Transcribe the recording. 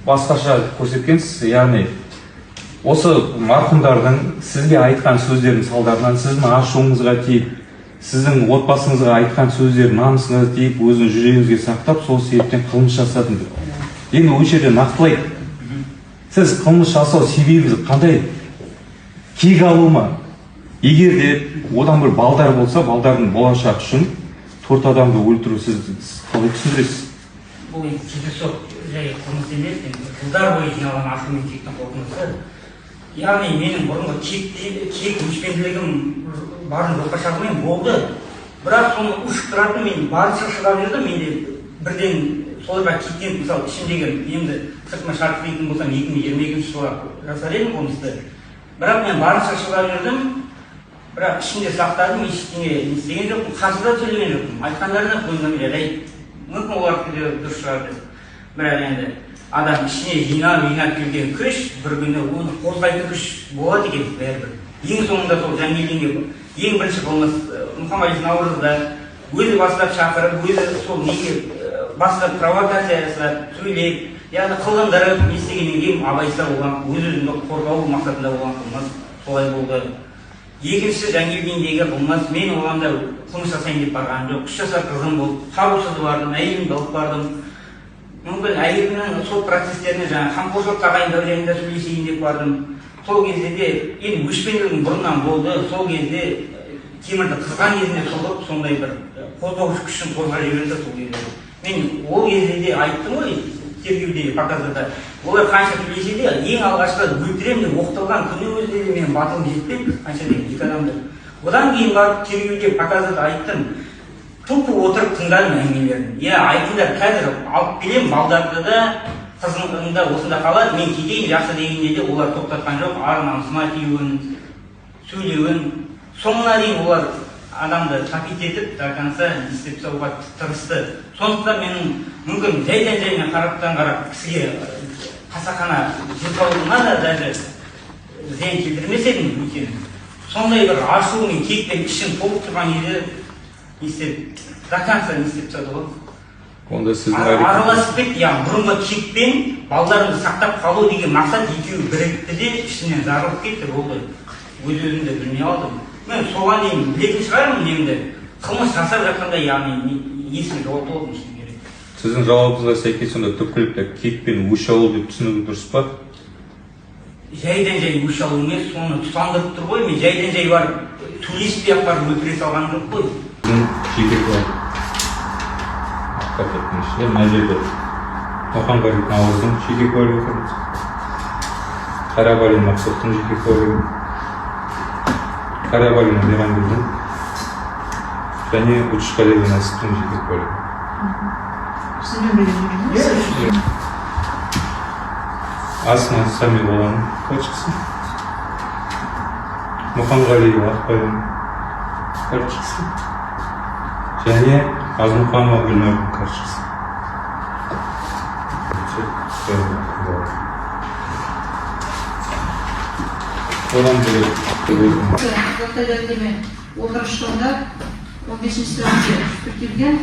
басқаша көрсеткенсіз, яғни осы марқұмдардың сізге айтқан сөздерінің салдарынан сіздің ашуыңызға тиіп, сіздің отбасыңызға айтқан сөздер намысыңызға тиіп, өзінің жүрегіңізге сақтап, сол себептен қылмыс жасадым деп. Енді осы жерде нақтылайды. Сіз қылмыс жасау себебіңіз қандай? Кек алу ма? Егер де одан бір балдар болса, балдардың болашақ үшін 4 адамды өлтіру сіз қалай түсіндіресіз? Бұл кездейсоқ жай қылмыс емес, жылдар бойы жиналған ашу мен кектің қорытындысы. Яғни менің бұрынғы кек өшпенділігім барын жоққа шығармай болды. Бірақ соны ұшып тұратын мен барынша шыға бердім. Менде бірден соларға кектен, мысалы, ішіндегі енді сыртыма шарт дейтін болсам 2022 жылға жасар едім қылмысты. Бірақ мен барынша шыға бердім. Бірақ ішінде сақтадым, ештеңе істеген жоқпын, қарсы да сөйлеген жоқпын. Айтқандарына қойдым, жарайды. Мүмкін олар дұрыс шығар деп. Бірақ енді адам ішіне жинап келген күш, бір күні оны қозғайтын күш болады екен бәрібір. Ең соңында сол Жангелдинге ең бірінші қылмыс Мұхаммед Наурызда өзі бастап шақырып, өзі сол неге бастап провокация жасап, сөйлеп, яғни қылғындырып, не істегеннен кейін абайсызда болған, өз-өзін қорғау мақсатында болған қылмыс солай болды. Екінші Жангелдиндегі қылмыс, мен оғанда қылмыс жасайын деп барған жоқ. 3 жасар қызым болды, қарусыз бардым, әйелімді алып бардым. Мүмкін әйелімнің сол процестеріне жаңа қамқоршылық тағайындау жайында сөйлесейін деп бардым. Сол кезде де енді өшпенділігім бұрыннан болды. Сол кезде темірді қызған кезінде соғып, сондай бір қозғаушы күшін қозғап жіберді сол кезде. Мен ол кезде де айттым ғой, тергеуде показада. Олар қанша сөйлесе де ең алғашқы өлтірем деп оқытылған күні өзінде де менің батылым жетпеді, қанша деген 2 адамды. Одан кейін барып тергеуде показада айттым. Тупо отырып тыңдадым әңгімелерін. Айтыңдар, қазір алып келем, балдарды да, қызыңды да осында қалады, мен кетейін жақсы дегенде де олар тоқтатқан жоқ, ар-намысыма тиюін, сөйлеуін. Соңына дейін олар адамды тапит етіп, до конца істеп тастауға тырысты. Сондықтан менің мүмкін жайдан-жай мен қарап кісіге қасақана жылқауына да даже зиян келтірмес едім өйткені. Сондай бір ашу мен кекпен ішін толып тұрған еді, до конца не істеп тастады ғой. Онда сіздің араласып кетті, бұрынғы кекпен балаларымды сақтап қалу деген мақсат екеуі бірікті де ішінен жарылып кетті, болды. Өз-өзімді білмей алдым. Мен соған дейін білетін шығармын немді. Қылмыс жасап жатқанда, яғни есіме жауапты болдым үшін керек. Сіздің жауабыңызға сәйкес сонда түпкілікті кекпен өш алу деп түсіну дұрыс па? Жайдан-жай өш алу емес, соны тұтандырып тұр ғой. Мен жайдан-жай барып төлеспей-ақ барып өлтіре салған жоқ қой. Жеке куәлік. Ақпараттың ішінде мына жерде Мұхаммед Наурыздың жеке куәлігі тұрмыз. Қарабалин Мақсұттың жеке куәлігі. Қарабалин Мейрамгүлдің және Учқалиев Нәсіптің жеке куәлігі. Сізбен бірге жүрміз? Асма Самилованың карточкасы. Мұхамғалиев Ақбайдың карточкасы. Және Азмұханова Гүлнұрдың карточкасы. Одан бөлек Заттайдардеме отырышында 15-ші тіркелген